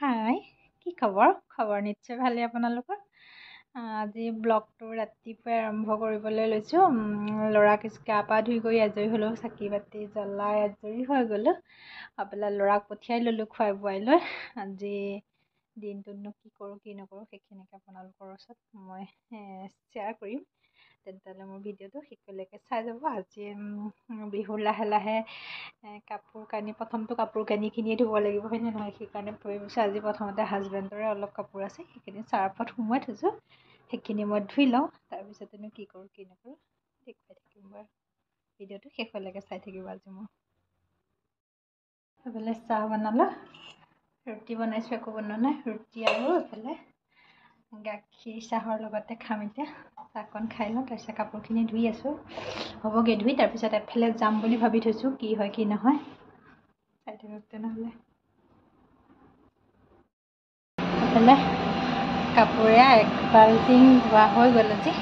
হাই, কি খবৰ? খবৰ নিশ্চয় ভালেই আপোনালোকৰ। আজি ব্লগটো ৰাতিপুৱাই আৰম্ভ কৰিবলৈ লৈছোঁ। ল'ৰাক গা পা ধুই কৰি আজৰি হ'লোঁ, চাকি বাতি জ্বলাই আজৰি হৈ গ'লোঁ। পেলাই ল'ৰাক পঠিয়াই ল'লোঁ খুৱাই বোৱাই লৈ। আজি দিনটোতনো কি কৰোঁ কি নকৰোঁ সেইখিনিকে আপোনালোকৰ ওচৰত মই শ্বেয়াৰ কৰিম। তেতিয়াহ'লে মোৰ ভিডিঅ'টো শেষলৈকে চাই যাব। আজি বিহুৰ লাহে লাহে কাপোৰ কানি প্ৰথমটো কাপোৰ কানিখিনিয়ে ধুব লাগিব, হয়নে নহয়? সেইকাৰণে ভাবিছোঁ আজি প্ৰথমতে হাজবেণ্ডৰে অলপ কাপোৰ আছে, সেইখিনি চাৰ্ফত সোমোৱাই থৈছোঁ, সেইখিনি মই ধুই লওঁ। তাৰপিছতেনো কি কৰোঁ কি নকৰোঁ দেখুৱাই থাকিম বাৰু। ভিডিঅ'টো শেষলৈকে চাই থাকিব। আজি মোৰ এইফালে চাহ বনালোঁ, ৰুটি বনাইছোঁ, একো বনোৱা নাই। ৰুটি আৰু এইফালে গাখীৰ চাহৰ লগতে খাম এতিয়া। চাহকণ খাই লওঁ, তাৰপিছত কাপোৰখিনি ধুই আছোঁ, হ'বগৈ ধুই। তাৰপিছত এফালে যাম বুলি ভাবি থৈছোঁ, কি হয় কি নহয় চাই থাকক তেনেহ'লে। এইফালে কাপোৰে এক বাল্টি ধোৱা হৈ গ'ল আজি।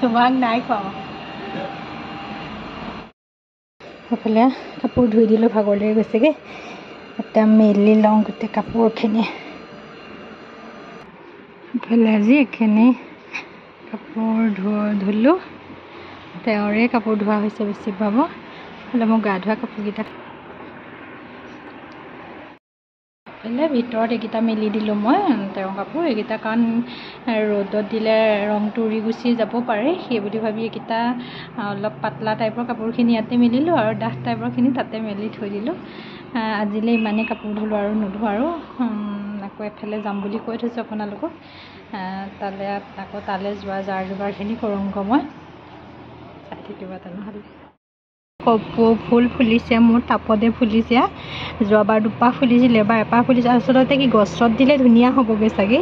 তোমাক নাই খোৱা। সেইফালে কাপোৰ ধুই দিলোঁ, ভাগৰ লাগি গৈছেগৈ। এতিয়া মেলি লওঁ গোটেই কাপোৰখিনি। এইফালে আজি এইখিনি কাপোৰ ধুলোঁ, তেওঁৰে কাপোৰ ধোৱা হৈছে বেছি পাব। এইফালে মোক গা ধোৱা কাপোৰকেইটা এইফালে ভিতৰত এইকেইটা মেলি দিলোঁ মই, তেওঁৰ কাপোৰ এইকেইটা, কাৰণ ৰ'দত দিলে ৰংটো উৰি গুচি যাব পাৰে, সেই বুলি ভাবি এইকেইটা অলপ পাতলা টাইপৰ কাপোৰখিনি ইয়াতে মেলিলোঁ আৰু ডাঠ টাইপৰখিনি তাতে মেলি থৈ দিলোঁ। আজিলৈ ইমানেই কাপোৰ ধুলোঁ আৰু নুধুঁ আৰু। আকৌ এফালে যাম বুলি কৈ থৈছোঁ আপোনালোকক। তালৈ যোৱা জাৰ যোগাৰখিনি কৰোঁগৈ মই। চাই থাকিব তেনেহ'লে। কপৌ ফুল ফুলিছে, মোৰ টাপতে ফুলিছে। যোৱাবাৰ দুপাহ ফুলিছিলে, এবাৰ এপাহ ফুলিছে। আচলতে কি গছত দিলে ধুনীয়া হ'বগৈ চাগে।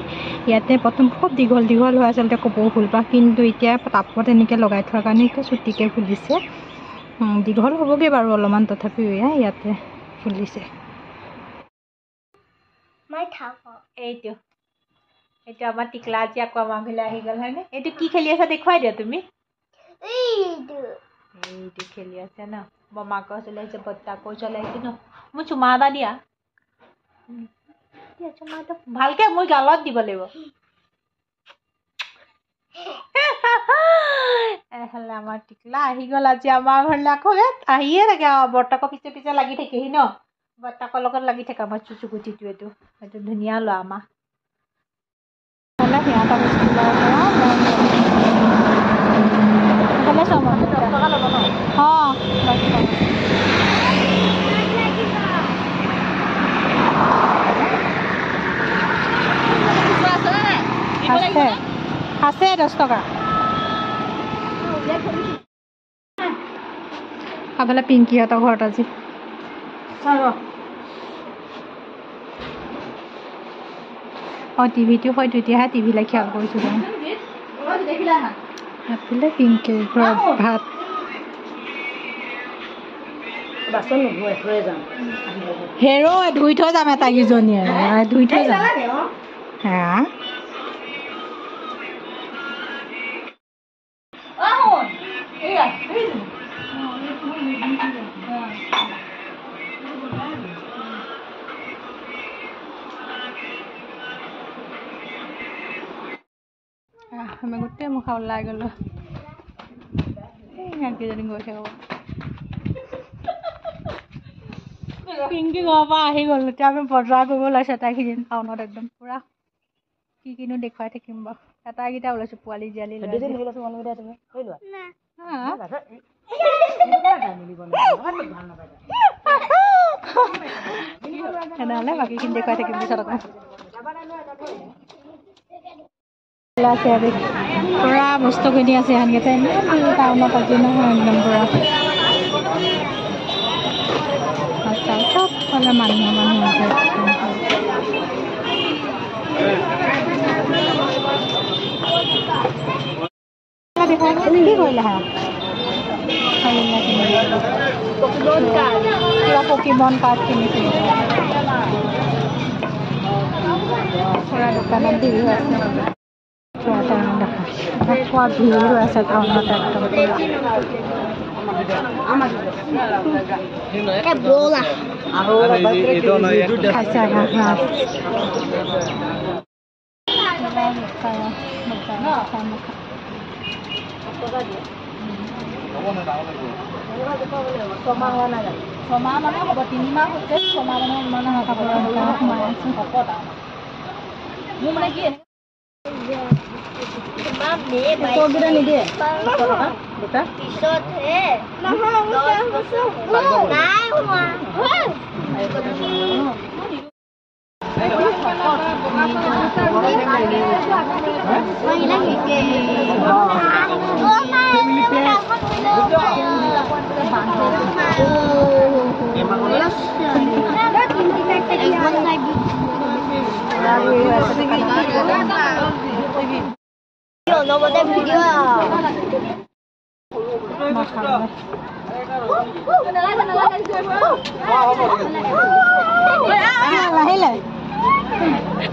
ইয়াতে প্ৰথম খুব দীঘল দীঘল হয় আচলতে কপৌ ফুলপাহ, কিন্তু এতিয়া টাপত এনেকৈ লগাই থোৱাৰ কাৰণে এতিয়া চুটিকৈ ফুলিছে। দীঘল হ'বগৈ বাৰু অলপমান, তথাপিও ইয়াতে ফুলিছে। এইটো আমাৰ টিকলা আজি আকৌ আমাৰ ঘৰলৈ আহি গ'ল, হয়নে? এইটো কি খেলি আছা দেখুৱাই দিয়া তুমি। এইটো খেলি আছে ন, মামাকৰ ওচৰলৈ আহিছে, বৰ্তাকৰ ওচৰলৈ আহিছে ন। মোৰ চুমা এটা দিয়া, চুমা এটা ভালকে মোৰ গালত দিব লাগিব। এফালে আমাৰ টিকলা আহি গ'ল আজি আমাৰ ঘৰলৈ। আকৌ আহিয়ে থাকে আৰু বৰ্তাকৰ পিছে পিছে লাগি থাকেহি ন। বৰ্তাকৰ লগত লাগি থাকে আমাৰ চুচুকুটিটো। এইটো ধুনীয়া ল'ৰা আমাৰ। সিহঁতক স্কুলৰ পৰা সেইফালে চাওঁ মই 10 টকা ল'ব ন? অঁ, আছে 10 টকা। সেইফালে পিংকিহঁতৰ ঘৰত আজি টিভিটো হয়তো এতিয়াহে টিভিলৈ খেয়াল কৰিছোঁ। সেইফালে পিংকিৰ ঘৰত ভাত। হেৰ' ধুই থৈ যাম, এটাকেইজনীয়ে ধুই থৈ যাম। আমি গোটেই মুখা ওলাই গ'লোঁ। কেইজনী গৈ থাকোঁ। পিংকি ঘৰৰ পৰা আহি গ'লোঁ। এতিয়া আমি বজাৰ কৰিব ওলাইছোঁ এটাইখিনি টাউনত একদম পূৰা কি কিনো দেখুৱাই থাকিম বাৰু। এটাইকেইটা ওলাইছোঁ, পোৱালি জীয়ালি তেনেহ'লে বাকীখিনি দেখুৱাই থাকিম পিছত আকৌ। পূৰা বস্তু কিনি আছে সেনেকৈ টাউনত আজি নহয় একদম পূৰা চবফালে মানুহ আছে। কি কৰিলে হা কিবা পকিমন কাৰ্ড কিনিছিল। পূৰা দোকানত ভিৰ হৈ আছে। খোৱা ভিৰ হৈ আছে টাউনত একদম। ছমাহ মানে হ'ব 3 মাহ হৈছে 6 মাহ মানে কাপোৰ সোমাই আছোঁ শকত মোৰ মানে কি দুটা নিদিয়ে দুটা পিছতহে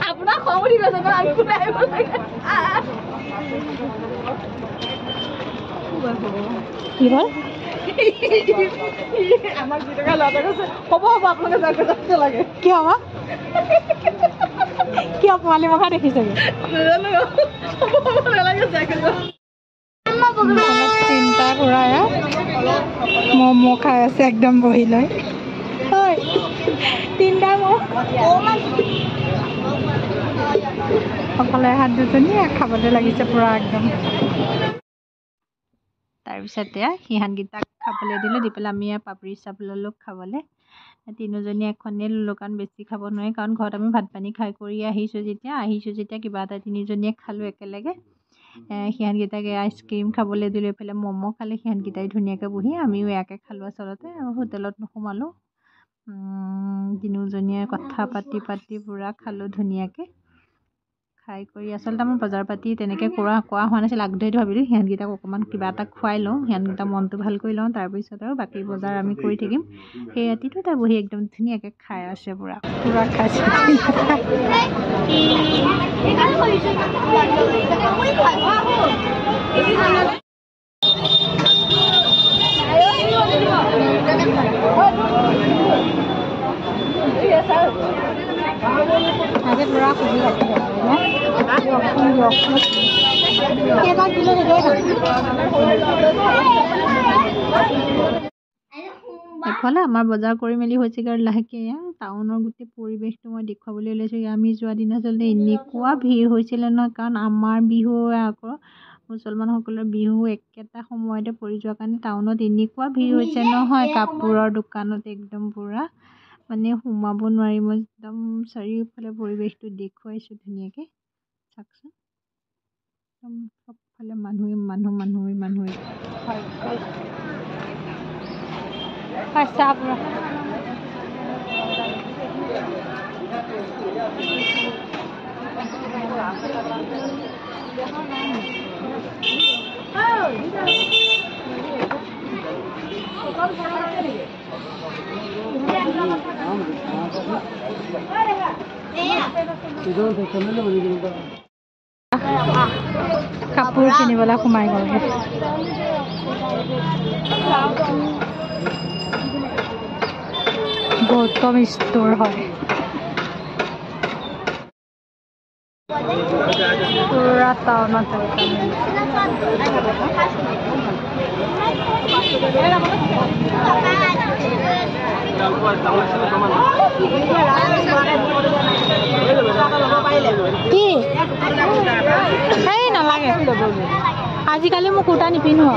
আপোনাৰ খং উঠি গৈছে ন আমি কোনে আহিব লাগে কি হ'ল আমাক 2 টকা লওঁতে কৈছে হ'ব হ'ব আপোনালোকে যাতে লাগে কি হ'ব কিয় পোৱালি মখা দেখিছেগে তিনিটা খুৰাই ম'ম' খাই আছে একদম বহি লৈ তিনিটা সকলোৱে হাত দুজনীয়ে খাবলৈ লাগিছে পুৰা একদম তাৰপিছতে সিহঁতকেইটাক খাবলৈ দিলোঁ দি পেলাই আমি পাপৰি চাপ ল'লোঁ খাবলৈ তিনিজনীয়ে এখনেই ল'লোঁ কাৰণ বেছি খাব নোৱাৰি কাৰণ ঘৰত আমি ভাত পানী খাই কৰি আহিছোঁ যেতিয়া কিবা এটা তিনিজনীয়ে খালোঁ একেলগে সিহঁতকেইটাকে আইচক্ৰীম খাবলৈ দিলোঁ এইফালে ম'ম' খালে সিহঁতকেইটাই ধুনীয়াকৈ বহি আমিও এয়াকে খালোঁ আচলতে হোটেলত নোসোমালোঁ তিনিজনীয়ে কথা পাতি পূৰা খালোঁ ধুনীয়াকৈ খাই কৰি আচলতে আমাৰ বজাৰ পাতি তেনেকৈ কৰা হোৱা নাছিল আগধৰিতো ভাবিলোঁ সিহঁতকেইটাক অকণমান কিবা এটা খুৱাই লওঁ সিহঁতকেইটা মনটো ভাল কৰি লওঁ তাৰপিছত আৰু বাকী বজাৰ আমি কৰি থাকিম সেই ৰাতিটো এটা বহি একদম ধুনীয়াকৈ খাই আছে পুৰা খাইছে আজি পুৰা খুবই এফালে আমাৰ বজাৰ কৰি মেলি হৈছেগৈ আৰু লাহেকৈ টাউনৰ গোটেই পৰিৱেশটো মই দেখুৱাবলৈ ওলাইছোঁ আমি যোৱা দিনা আচলতে এনেকুৱা ভিৰ হৈছিলে নহয় কাৰণ আমাৰ বিহু আকৌ মুছলমানসকলৰ বিহু একেটা সময়তে পৰি যোৱাৰ কাৰণে টাউনত এনেকুৱা ভিৰ হৈছে নহয় কাপোৰৰ দোকানত একদম পুৰা মানে সোমাব নোৱাৰি মই একদম চাৰিওফালে পৰিৱেশটো দেখুৱাইছোঁ ধুনীয়াকৈ চাওকচোন একদম চবফালে মানুহে পুৰা কাপোৰ কিনিবলৈ সোমাই গ'লগৈ গৌতম ষ্ট'ৰ হয় পুৰা টাউনত কি এই নালাগে আজিকালি মই কুৰ্তা নিপিন্ধো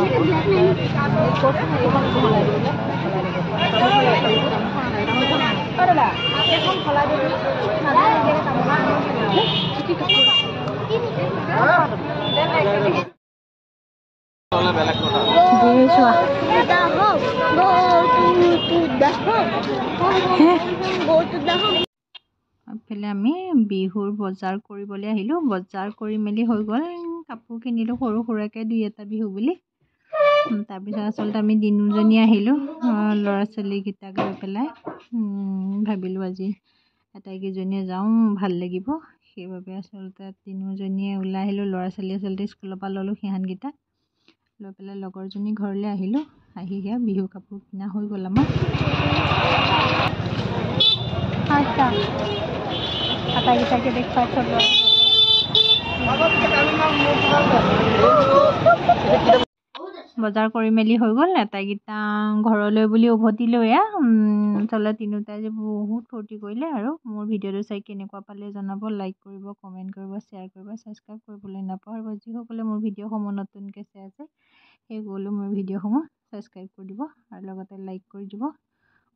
এইফালে আমি বিহুৰ বজাৰ কৰিবলৈ আহিলোঁ বজাৰ কৰি মেলি হৈ গ'ল কাপোৰ কিনিলোঁ সৰু সুৰাকৈ 2-এটা বিহু বুলি তাৰপিছত আচলতে আমি তিনিজনী আহিলোঁ ল'ৰা ছোৱালীকেইটাক লৈ পেলাই ভাবিলোঁ আজি আটাইকেইজনীয়ে যাওঁ ভাল লাগিব সেইবাবে আচলতে তিনিজনীয়ে ওলাই আহিলোঁ ল'ৰা ছোৱালী আচলতে স্কুলৰ পৰা ল'লোঁ সিহঁতকেইটা লৈ পেলাই লগৰজনী ঘৰলৈ আহিলোঁ আহি সেয়া বিহু কাপোৰ কিনা হৈ গ'ল আমাৰ। আচ্ছা আটাইকেইটাকে দেখুৱাই থ'লোঁ। বজাৰ কৰি মেলি হৈ গ'ল। আটাইকেইটা ঘৰলৈ বুলি উভতি লৈ আচলতে তিনিওটাই যে বহুত ফূৰ্তি কৰিলে। আৰু মোৰ ভিডিঅ'টো চাই কেনেকুৱা পালে জনাব। লাইক কৰিব, কমেণ্ট কৰিব, শ্বেয়াৰ কৰিব, ছাবস্ক্ৰাইব কৰিবলৈ নাপাহৰিব। যিসকলে মোৰ ভিডিঅ'সমূহ নতুনকৈ চাই আছে সেইসকলে মোৰ ভিডিঅ'সমূহ ছাবস্ক্ৰাইব কৰি দিব আৰু লগতে লাইক কৰি দিব।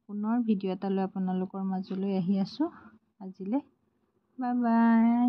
পুনৰ ভিডিঅ' এটা লৈ আপোনালোকৰ মাজলৈ আহি আছোঁ। আজিলৈ বাই বাই।